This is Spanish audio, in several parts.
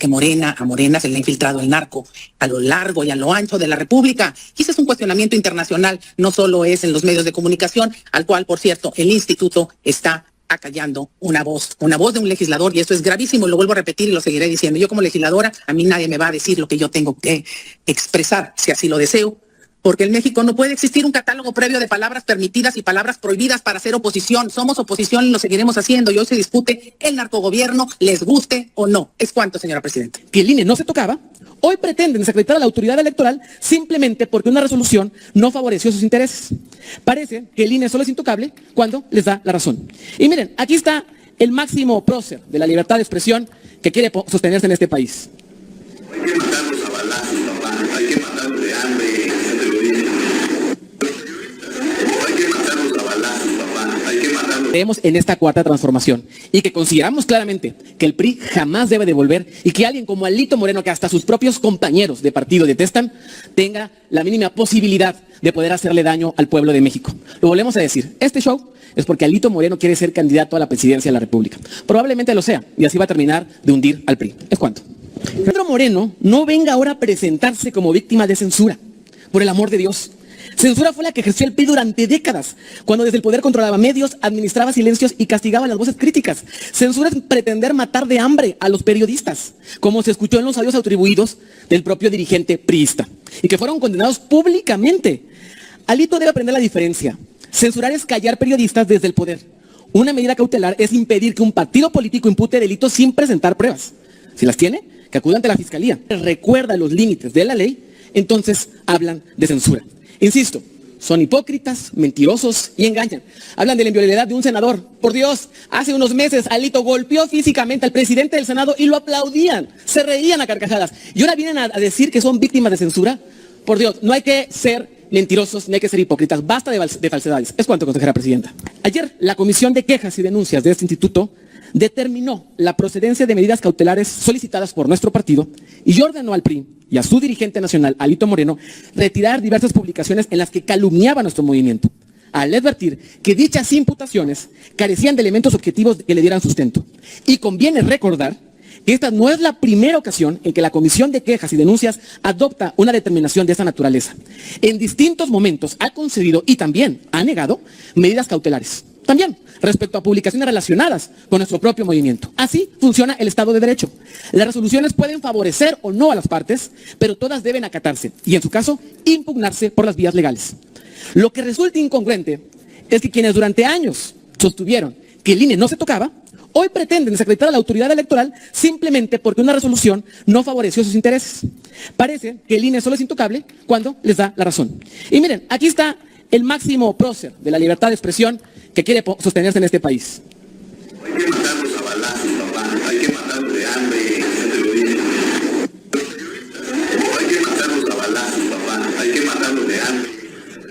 Morena, porque a Morena se le ha infiltrado el narco a lo largo y a lo ancho de la República. Y ese es un cuestionamiento internacional, no solo es en los medios de comunicación, al cual, por cierto, el instituto está acallando una voz de un legislador, y esto es gravísimo, lo vuelvo a repetir y lo seguiré diciendo. Yo como legisladora, a mí nadie me va a decir lo que yo tengo que expresar, si así lo deseo, porque en México no puede existir un catálogo previo de palabras permitidas y palabras prohibidas para hacer oposición. Somos oposición y lo seguiremos haciendo, y hoy se discute el narcogobierno, les guste o no. ¿Es cuánto, señora presidenta? Que el INE no se tocaba, hoy pretenden desacreditar a la autoridad electoral simplemente porque una resolución no favoreció sus intereses. Parece que el INE solo es intocable cuando les da la razón. Y miren, aquí está el máximo prócer de la libertad de expresión que quiere sostenerse en este país. Hay que matarlos a balazos, papá. Hay que matarlos de hambre, ya te lo dije. Hay que matarlos a balazos, papá. Hay que matarlos. Creemos en esta cuarta transformación y que consideramos claramente que el PRI jamás debe devolver, y que alguien como Alito Moreno, que hasta sus propios compañeros de partido detestan, tenga la mínima posibilidad de poder hacerle daño al pueblo de México. Lo volvemos a decir, este show es porque Alito Moreno quiere ser candidato a la presidencia de la República. Probablemente lo sea, y así va a terminar de hundir al PRI. ¿Es cuánto? Pedro Moreno no venga ahora a presentarse como víctima de censura, por el amor de Dios. Censura fue la que ejerció el PRI durante décadas, cuando desde el poder controlaba medios, administraba silencios y castigaba las voces críticas. Censura es pretender matar de hambre a los periodistas, como se escuchó en los audios atribuidos del propio dirigente priista, y que fueron condenados públicamente. Alito debe aprender la diferencia. Censurar es callar periodistas desde el poder. Una medida cautelar es impedir que un partido político impute delitos sin presentar pruebas. Si las tiene, que acuda ante la fiscalía. Recuerda los límites de la ley, entonces hablan de censura. Insisto, son hipócritas, mentirosos y engañan. Hablan de la inviolabilidad de un senador. Por Dios, hace unos meses Alito golpeó físicamente al presidente del Senado y lo aplaudían, se reían a carcajadas. Y ahora vienen a decir que son víctimas de censura. Por Dios, no hay que ser mentirosos, no hay que ser hipócritas. Basta de falsedades. Es cuanto, consejera presidenta. Ayer, la Comisión de Quejas y Denuncias de este instituto determinó la procedencia de medidas cautelares solicitadas por nuestro partido y ordenó al PRI y a su dirigente nacional, Alito Moreno, retirar diversas publicaciones en las que calumniaba nuestro movimiento, al advertir que dichas imputaciones carecían de elementos objetivos que le dieran sustento. Y conviene recordar que esta no es la primera ocasión en que la Comisión de Quejas y Denuncias adopta una determinación de esta naturaleza. En distintos momentos ha concedido y también ha negado medidas cautelares. También respecto a publicaciones relacionadas con nuestro propio movimiento. Así funciona el Estado de Derecho. Las resoluciones pueden favorecer o no a las partes, pero todas deben acatarse y, en su caso, impugnarse por las vías legales. Lo que resulta incongruente es que quienes durante años sostuvieron que el INE no se tocaba, hoy pretenden desacreditar a la autoridad electoral simplemente porque una resolución no favoreció sus intereses. Parece que el INE solo es intocable cuando les da la razón. Y miren, aquí está el máximo prócer de la libertad de expresión que quiere sostenerse en este país. Hay que matarlos a balazos, papá. Hay que matarlos de hambre, ya te lo dije. Hay que matarlos a balazos, papá. Hay que matarlos de hambre.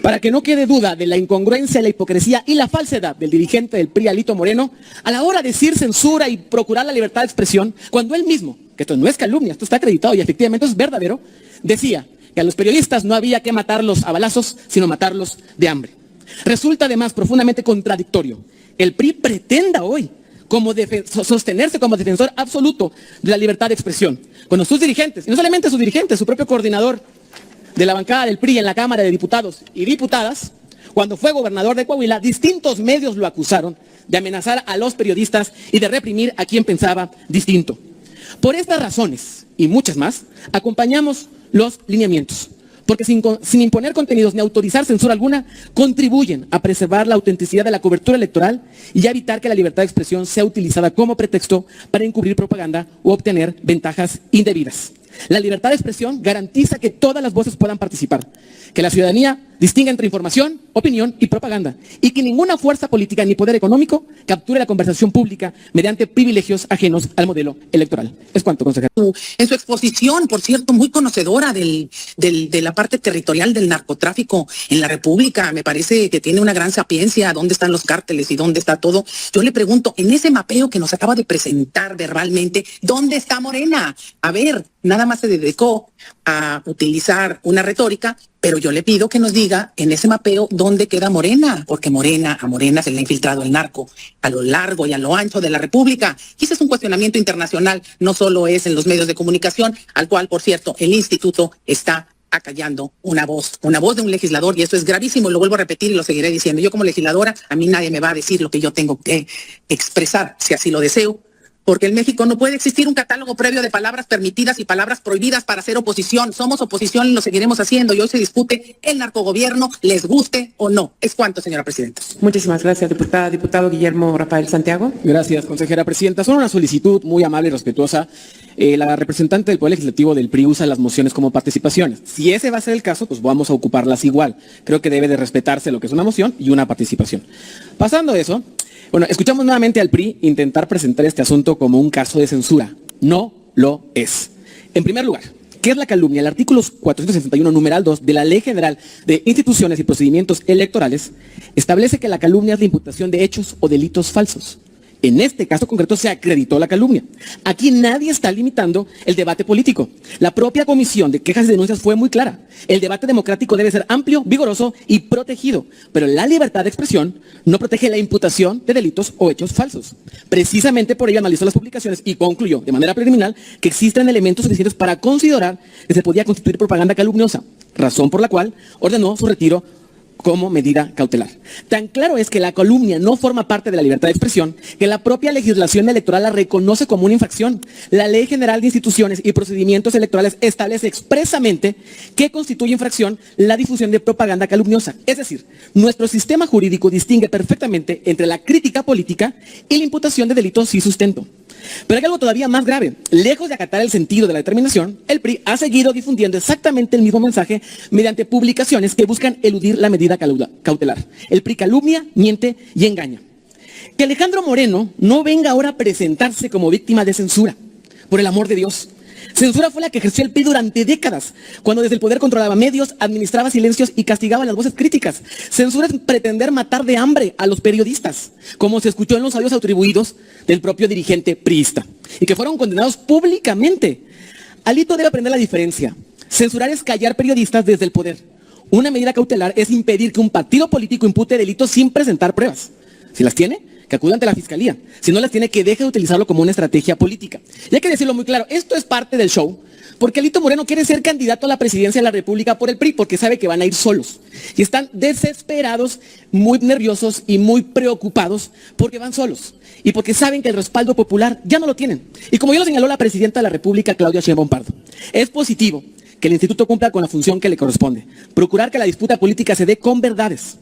Para que no quede duda de la incongruencia, la hipocresía y la falsedad del dirigente del PRI, Alito Moreno, a la hora de decir censura y procurar la libertad de expresión, cuando él mismo, que esto no es calumnia, esto está acreditado y efectivamente es verdadero, decía que a los periodistas no había que matarlos a balazos, sino matarlos de hambre. Resulta además profundamente contradictorio que el PRI pretenda hoy sostenerse como defensor absoluto de la libertad de expresión, cuando sus dirigentes, y no solamente sus dirigentes, su propio coordinador de la bancada del PRI en la Cámara de Diputados y Diputadas, cuando fue gobernador de Coahuila, distintos medios lo acusaron de amenazar a los periodistas y de reprimir a quien pensaba distinto. Por estas razones y muchas más, acompañamos los lineamientos, porque sin imponer contenidos ni autorizar censura alguna, contribuyen a preservar la autenticidad de la cobertura electoral y a evitar que la libertad de expresión sea utilizada como pretexto para encubrir propaganda u obtener ventajas indebidas. La libertad de expresión garantiza que todas las voces puedan participar, que la ciudadanía distinga entre información, opinión y propaganda, y que ninguna fuerza política ni poder económico capture la conversación pública mediante privilegios ajenos al modelo electoral. Es cuanto, consejero. En su exposición, por cierto, muy conocedora de la parte territorial del narcotráfico en la República, me parece que tiene una gran sapiencia, dónde están los cárteles y dónde está todo. Yo le pregunto, en ese mapeo que nos acaba de presentar verbalmente, ¿dónde está Morena? A ver, nada más se dedicó a utilizar una retórica Pero yo le pido que nos diga en ese mapeo dónde queda Morena, porque a Morena se le ha infiltrado el narco a lo largo y a lo ancho de la República. Y ese es un cuestionamiento internacional, no solo es en los medios de comunicación, al cual, por cierto, el instituto está acallando una voz de un legislador, y eso es gravísimo, y lo vuelvo a repetir y lo seguiré diciendo. Yo como legisladora, a mí nadie me va a decir lo que yo tengo que expresar, si así lo deseo, porque en México no puede existir un catálogo previo de palabras permitidas y palabras prohibidas para hacer oposición. Somos oposición y lo seguiremos haciendo, y hoy se discute el narcogobierno, les guste o no. ¿Es cuánto, señora presidenta? Muchísimas gracias, diputada. Diputado Guillermo Rafael Santiago. Gracias, consejera presidenta. Solo una solicitud muy amable y respetuosa. La representante del Poder Legislativo del PRI usa las mociones como participaciones. Si ese va a ser el caso, pues vamos a ocuparlas igual. Creo que debe de respetarse lo que es una moción y una participación. Pasando eso, bueno, escuchamos nuevamente al PRI intentar presentar este asunto como un caso de censura. No lo es. En primer lugar, ¿qué es la calumnia? El artículo 461, numeral 2 de la Ley General de Instituciones y Procedimientos Electorales establece que la calumnia es la imputación de hechos o delitos falsos. En este caso concreto se acreditó la calumnia. Aquí nadie está limitando el debate político. La propia Comisión de Quejas y Denuncias fue muy clara. El debate democrático debe ser amplio, vigoroso y protegido. Pero la libertad de expresión no protege la imputación de delitos o hechos falsos. Precisamente por ello analizó las publicaciones y concluyó de manera preliminar que existen elementos suficientes para considerar que se podía constituir propaganda calumniosa, razón por la cual ordenó su retiro como medida cautelar. Tan claro es que la calumnia no forma parte de la libertad de expresión que la propia legislación electoral la reconoce como una infracción. La Ley General de Instituciones y Procedimientos Electorales establece expresamente que constituye infracción la difusión de propaganda calumniosa. Es decir, nuestro sistema jurídico distingue perfectamente entre la crítica política y la imputación de delitos sin sustento. Pero hay algo todavía más grave. Lejos de acatar el sentido de la determinación, el PRI ha seguido difundiendo exactamente el mismo mensaje mediante publicaciones que buscan eludir la medida cautelar. El PRI calumnia, miente y engaña. Que Alejandro Moreno no venga ahora a presentarse como víctima de censura, por el amor de Dios. Censura fue la que ejerció el PRI durante décadas, cuando desde el poder controlaba medios, administraba silencios y castigaba las voces críticas. Censura es pretender matar de hambre a los periodistas, como se escuchó en los audios atribuidos del propio dirigente priista, y que fueron condenados públicamente. Alito debe aprender la diferencia. Censurar es callar periodistas desde el poder. Una medida cautelar es impedir que un partido político impute delitos sin presentar pruebas. Si las tiene, que acuda ante la fiscalía. Si no las tiene, que deje de utilizarlo como una estrategia política. Y hay que decirlo muy claro, esto es parte del show, porque Alito Moreno quiere ser candidato a la presidencia de la República por el PRI, porque sabe que van a ir solos. Y están desesperados, muy nerviosos y muy preocupados porque van solos. Y porque saben que el respaldo popular ya no lo tienen. Y como ya lo señaló la presidenta de la República, Claudia Sheinbaum Pardo, es positivo que el instituto cumpla con la función que le corresponde. Procurar que la disputa política se dé con verdades.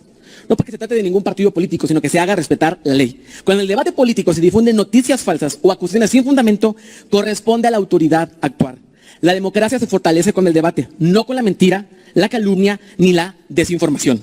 No porque se trate de ningún partido político, sino que se haga respetar la ley. Cuando en el debate político se difunden noticias falsas o acusaciones sin fundamento, corresponde a la autoridad actuar. La democracia se fortalece con el debate, no con la mentira, la calumnia ni la desinformación.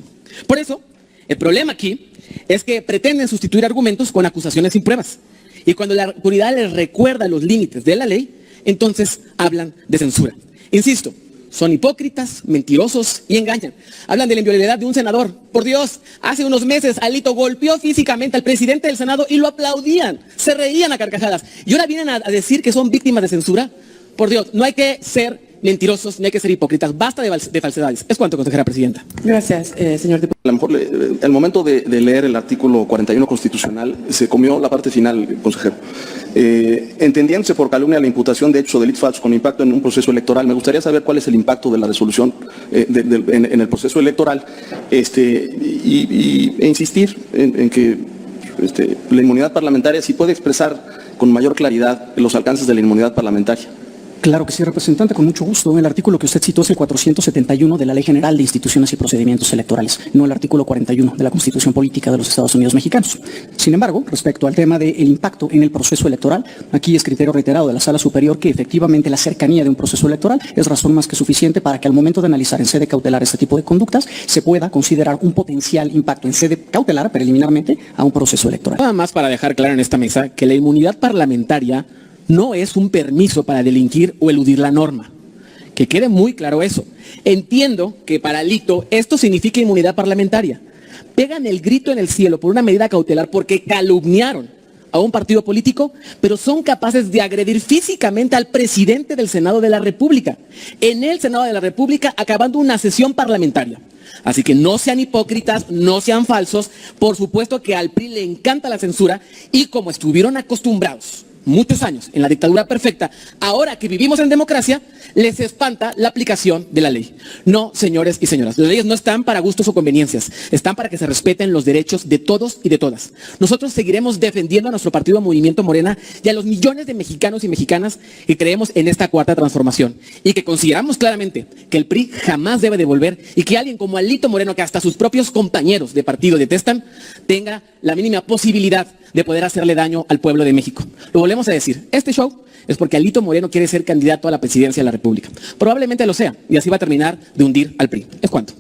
Por eso, el problema aquí es que pretenden sustituir argumentos con acusaciones sin pruebas. Y cuando la autoridad les recuerda los límites de la ley, entonces hablan de censura. Insisto, son hipócritas, mentirosos y engañan. Hablan de la inviolabilidad de un senador. Por Dios, hace unos meses Alito golpeó físicamente al presidente del Senado y lo aplaudían, se reían a carcajadas. Y ahora vienen a decir que son víctimas de censura. Por Dios, no hay que ser mentirosos, no hay que ser hipócritas. Basta de falsedades. Es cuanto, consejera presidenta. Gracias, señor diputado. A lo mejor al momento de leer el artículo 41 constitucional se comió la parte final, consejero. Entendiéndose por calumnia la imputación de hechos o delitos falsos con impacto en un proceso electoral, me gustaría saber cuál es el impacto de la resolución en el proceso electoral e insistir en que la inmunidad parlamentaria sí puede expresar con mayor claridad los alcances de la inmunidad parlamentaria. Claro que sí, representante, con mucho gusto. El artículo que usted citó es el 471 de la Ley General de Instituciones y Procedimientos Electorales, no el artículo 41 de la Constitución Política de los Estados Unidos Mexicanos. Sin embargo, respecto al tema del impacto en el proceso electoral, aquí es criterio reiterado de la Sala Superior que efectivamente la cercanía de un proceso electoral es razón más que suficiente para que al momento de analizar en sede cautelar este tipo de conductas se pueda considerar un potencial impacto en sede cautelar preliminarmente a un proceso electoral. Nada más para dejar claro en esta mesa que la inmunidad parlamentaria no es un permiso para delinquir o eludir la norma. Que quede muy claro eso. Entiendo que para Alito esto significa inmunidad parlamentaria. Pegan el grito en el cielo por una medida cautelar porque calumniaron a un partido político, pero son capaces de agredir físicamente al presidente del Senado de la República, en el Senado de la República, acabando una sesión parlamentaria. Así que no sean hipócritas, no sean falsos. Por supuesto que al PRI le encanta la censura y como estuvieron acostumbrados muchos años en la dictadura perfecta, ahora que vivimos en democracia, les espanta la aplicación de la ley. No, señores y señoras, las leyes no están para gustos o conveniencias, están para que se respeten los derechos de todos y de todas. Nosotros seguiremos defendiendo a nuestro partido Movimiento Morena y a los millones de mexicanos y mexicanas que creemos en esta cuarta transformación y que consideramos claramente que el PRI jamás debe devolver y que alguien como Alito Moreno, que hasta sus propios compañeros de partido detestan, tenga la mínima posibilidad de poder hacerle daño al pueblo de México. Lo volvemos a decir, este show es porque Alito Moreno quiere ser candidato a la presidencia de la República. Probablemente lo sea, y así va a terminar de hundir al PRI. ¿Es cuánto?